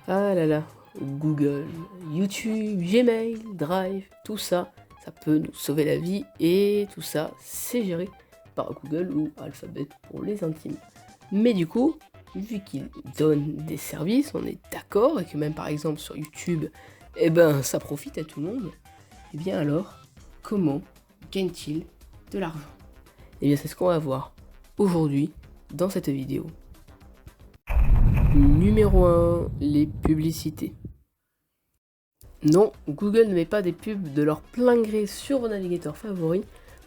Ah là là, Google, YouTube, Gmail, Drive, tout ça, ça peut nous sauver la vie et tout ça, c'est géré par Google ou Alphabet pour les intimes. Mais du coup, vu qu'ils donnent des services, on est d'accord, et que même par exemple sur YouTube, eh ben ça profite à tout le monde, et bien alors, comment gagnent-ils de l'argent? Et bien c'est ce qu'on va voir aujourd'hui dans cette vidéo. Numéro 1, les publicités. Non, Google ne met pas des pubs de leur plein gré sur vos navigateurs favoris,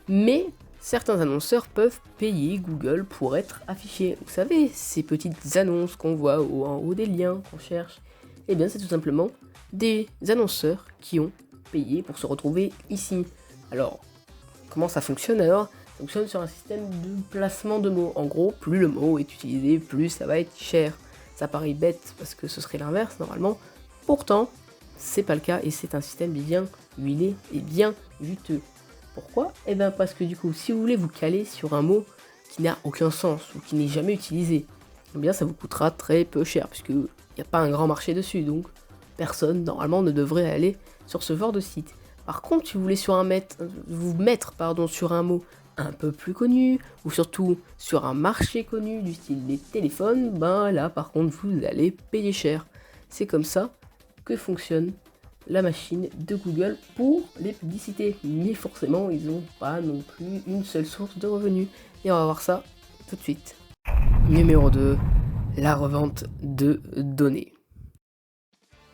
mais certains annonceurs peuvent payer Google pour être affichés. Vous savez, ces petites annonces qu'on voit en haut des liens qu'on cherche, eh bien c'est tout simplement des annonceurs qui ont payé pour se retrouver ici. Alors, comment ça fonctionne alors? Ça fonctionne sur un système de placement de mots. En gros, plus le mot est utilisé, plus ça va être cher. Ça paraît bête parce que ce serait l'inverse normalement. Pourtant, c'est pas le cas et c'est un système bien huilé et bien juteux. Pourquoi? Eh bien parce que du coup, si vous voulez vous caler sur un mot qui n'a aucun sens ou qui n'est jamais utilisé, eh bien ça vous coûtera très peu cher puisque il n'y a pas un grand marché dessus, donc personne normalement ne devrait aller sur ce genre de site. Par contre, si vous voulez vous mettre sur un mot un peu plus connu, ou surtout sur un marché connu du style des téléphones, ben là par contre vous allez payer cher. C'est comme ça que fonctionne la machine de Google pour les publicités. Mais forcément, ils n'ont pas non plus une seule source de revenus. Et on va voir ça tout de suite. Numéro 2, la revente de données.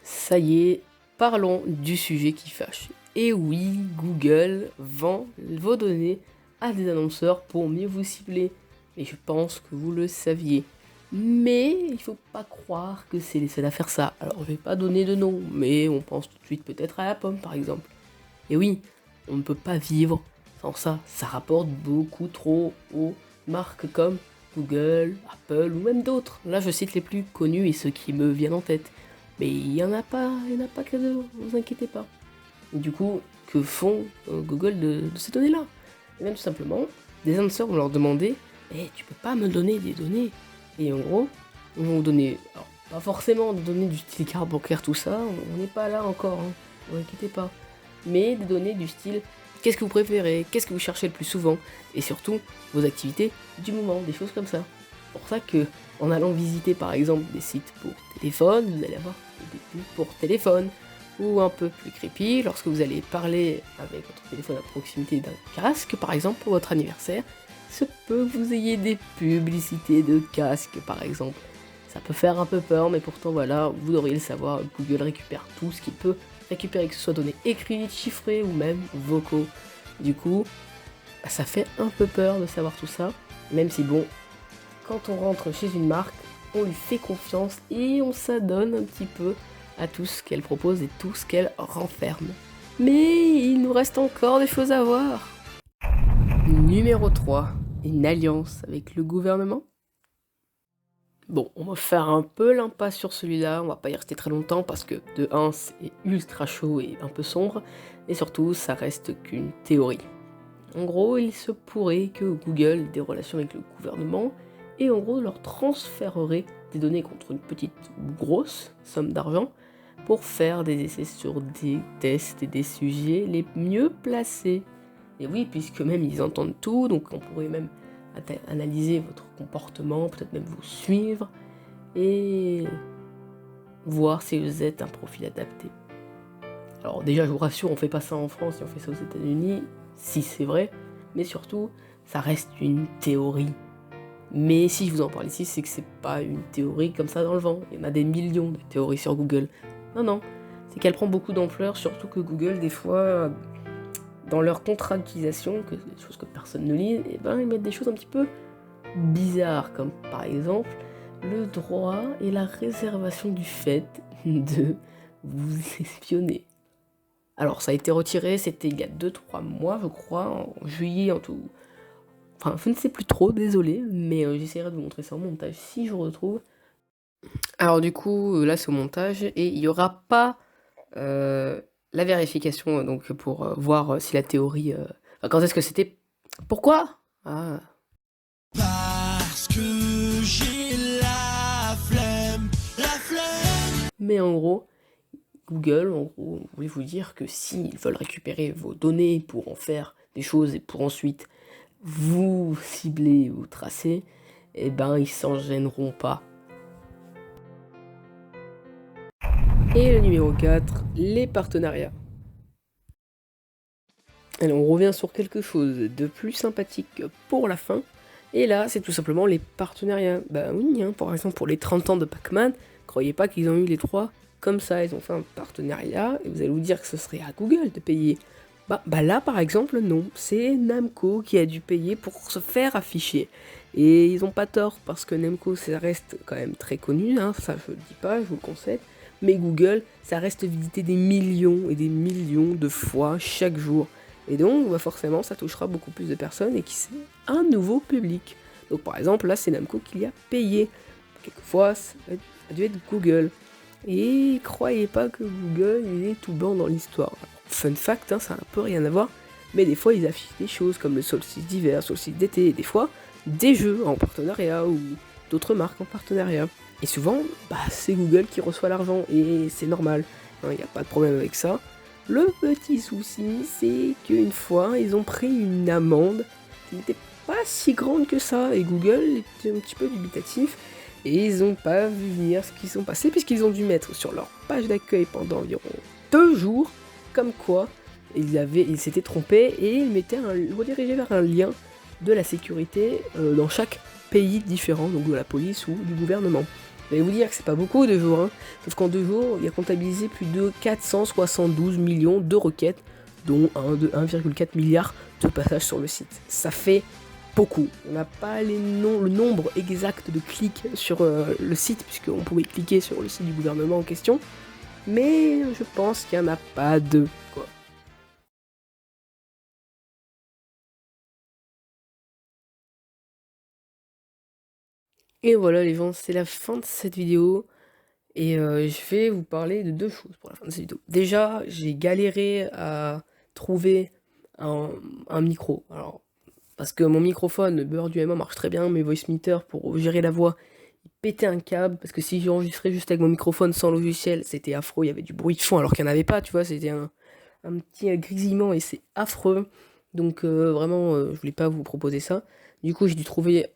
Ça y est, parlons du sujet qui fâche. Et oui, Google vend vos données à des annonceurs pour mieux vous cibler. Et je pense que vous le saviez. Mais il faut pas croire que c'est les seuls à faire ça. Alors je vais pas donner de nom, mais on pense tout de suite peut-être à la pomme par exemple. Et oui, on ne peut pas vivre sans ça. Ça rapporte beaucoup trop aux marques comme Google, Apple ou même d'autres. Là je cite les plus connus et ceux qui me viennent en tête. Mais il y en a pas que deux, vous inquiétez pas. Et du coup, que font Google de ces données-là? Et bien tout simplement, des annonceurs vont leur demander tu peux pas me donner des données. Et en gros, ils vont vous donner, alors, pas forcément des données du style carte bancaire, tout ça, on n'est pas là encore, hein, ne vous inquiétez pas. Mais des données du style qu'est-ce que vous préférez, qu'est-ce que vous cherchez le plus souvent, et surtout vos activités du moment, des choses comme ça. C'est pour ça que, en allant visiter par exemple des sites pour téléphone, vous allez avoir des pubs pour téléphone, ou un peu plus creepy, lorsque vous allez parler avec votre téléphone à proximité d'un casque, par exemple pour votre anniversaire, se peut que vous ayez des publicités de casques par exemple. Ça peut faire un peu peur, mais pourtant voilà, vous devriez le savoir, Google récupère tout ce qu'il peut récupérer, que ce soit données écrites, chiffrées ou même vocaux. Du coup, ça fait un peu peur de savoir tout ça, même si bon, quand on rentre chez une marque, on lui fait confiance et on s'adonne un petit peu à tout ce qu'elle propose et tout ce qu'elle renferme. Mais il nous reste encore des choses à voir. Numéro 3, une alliance avec le gouvernement. Bon, on va faire un peu l'impasse sur celui-là, on va pas y rester très longtemps parce que de 1, c'est ultra chaud et un peu sombre, et surtout, ça reste qu'une théorie. En gros, il se pourrait que Google ait des relations avec le gouvernement et en gros leur transférerait des données contre une petite ou grosse somme d'argent pour faire des essais sur des tests et des sujets les mieux placés. Et oui, puisque même ils entendent tout, donc on pourrait même analyser votre comportement, peut-être même vous suivre et voir si vous êtes un profil adapté. Alors déjà, je vous rassure, on fait pas ça en France et on fait ça aux États-Unis, si c'est vrai, mais surtout, ça reste une théorie. Mais si je vous en parle ici, c'est que c'est pas une théorie comme ça dans le vent. Il y en a des millions de théories sur Google. Non, c'est qu'elle prend beaucoup d'ampleur, surtout que Google, des fois, dans leur contrat d'utilisation, que c'est des choses que personne ne lit, et ben ils mettent des choses un petit peu bizarres, comme par exemple le droit et la réservation du fait de vous espionner. Alors ça a été retiré, c'était il y a 2-3 mois je crois, en juillet en tout. Enfin je ne sais plus trop, désolé, mais j'essaierai de vous montrer ça en montage si je retrouve. Alors du coup, là c'est au montage et il n'y aura pas la vérification donc pour voir si la théorie... enfin, quand est-ce que c'était... Pourquoi? Ah. Parce que j'ai la flemme. Mais en gros, Google, en gros, on voulait vous dire que s'ils veulent récupérer vos données pour en faire des choses et pour ensuite vous cibler ou tracer, eh ben ils s'en gêneront pas. Et le numéro 4, les partenariats. Alors on revient sur quelque chose de plus sympathique pour la fin. Et là, c'est tout simplement les partenariats. Bah oui, hein, par exemple pour les 30 ans de Pac-Man, croyez pas qu'ils ont eu les 3 comme ça. Ils ont fait un partenariat et vous allez vous dire que ce serait à Google de payer. Bah là par exemple non, c'est Namco qui a dû payer pour se faire afficher. Et ils ont pas tort parce que Namco ça reste quand même très connu, hein, ça je le dis pas, je vous le conseille. Mais Google, ça reste visité des millions et des millions de fois chaque jour. Et donc, bah forcément, ça touchera beaucoup plus de personnes et qui c'est un nouveau public. Donc, par exemple, là, c'est Namco qui a payé. Quelquefois, ça a dû être Google. Et croyez pas que Google, il est tout blanc dans l'histoire. Fun fact, hein, ça a un peu rien à voir, mais des fois, ils affichent des choses comme le solstice d'hiver, solstice d'été, et des fois, des jeux en partenariat ou d'autres marques en partenariat. Et souvent, bah, c'est Google qui reçoit l'argent, et c'est normal. Il n'y a pas de problème avec ça. Le petit souci, c'est qu'une fois, ils ont pris une amende qui n'était pas si grande que ça, et Google était un petit peu dubitatif, et ils n'ont pas vu venir ce qui s'est passé, puisqu'ils ont dû mettre sur leur page d'accueil pendant environ 2 jours, comme quoi ils s'étaient trompés, et ils mettaient redirigé vers un lien de la sécurité dans chaque pays différent, donc de la police ou du gouvernement. Je vais vous dire que c'est pas beaucoup 2 jours, hein. Sauf qu'en 2 jours, il y a comptabilisé plus de 472 millions de requêtes, dont 1,4 milliard de passages sur le site. Ça fait beaucoup. On n'a pas le nombre exact de clics sur le site, puisqu'on pouvait cliquer sur le site du gouvernement en question, mais je pense qu'il n'y en a pas deux, quoi. Et voilà les gens, c'est la fin de cette vidéo. Et je vais vous parler de 2 choses pour la fin de cette vidéo. Déjà, j'ai galéré à trouver un micro. Alors, parce que mon microphone, le beurre du M1 marche très bien, mais Voicemeeter pour gérer la voix, il pétait un câble. Parce que si j'enregistrais juste avec mon microphone sans logiciel, c'était affreux, il y avait du bruit de fond alors qu'il n'y en avait pas, tu vois, c'était un petit grésillement et c'est affreux. Donc vraiment, je voulais pas vous proposer ça. Du coup, j'ai dû trouver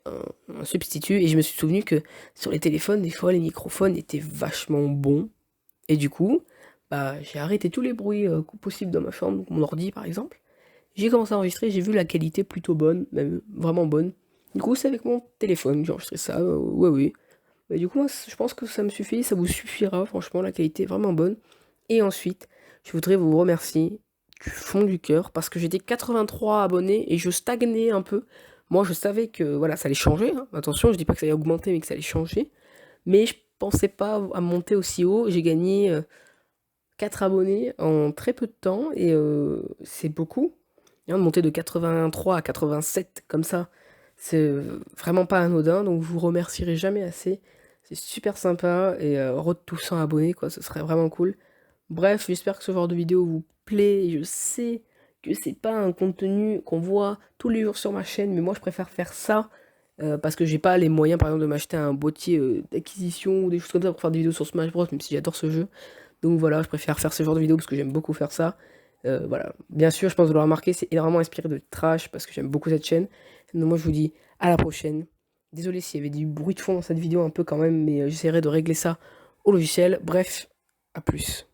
un substitut et je me suis souvenu que sur les téléphones, des fois, les microphones étaient vachement bons. Et du coup, bah, j'ai arrêté tous les bruits possibles dans ma chambre, donc mon ordi par exemple. J'ai commencé à enregistrer, j'ai vu la qualité plutôt bonne, même vraiment bonne. Du coup, c'est avec mon téléphone que j'ai enregistré ça, ouais, oui. Mais du coup, moi, je pense que ça me suffit, ça vous suffira, franchement, la qualité est vraiment bonne. Et ensuite, je voudrais vous remercier du fond du cœur parce que j'étais 83 abonnés et je stagnais un peu. Moi, je savais que voilà, ça allait changer, hein. Attention, je dis pas que ça allait augmenter, mais que ça allait changer. Mais je pensais pas à monter aussi haut. J'ai gagné 4 abonnés en très peu de temps et c'est beaucoup. Hein, de monter de 83 à 87 comme ça, c'est vraiment pas anodin. Donc, je vous remercierai jamais assez. C'est super sympa et road to 100 abonnés, quoi, ce serait vraiment cool. Bref, j'espère que ce genre de vidéo vous plaît. Je sais que c'est pas un contenu qu'on voit tous les jours sur ma chaîne, mais moi je préfère faire ça parce que j'ai pas les moyens, par exemple, de m'acheter un boîtier d'acquisition ou des choses comme ça pour faire des vidéos sur Smash Bros, même si j'adore ce jeu. Donc voilà, je préfère faire ce genre de vidéo parce que j'aime beaucoup faire ça. Voilà, bien sûr, je pense que vous l'aurez remarqué, c'est énormément inspiré de Trash parce que j'aime beaucoup cette chaîne. Donc moi je vous dis à la prochaine. Désolé s'il y avait du bruit de fond dans cette vidéo un peu quand même, mais j'essaierai de régler ça au logiciel. Bref, à plus.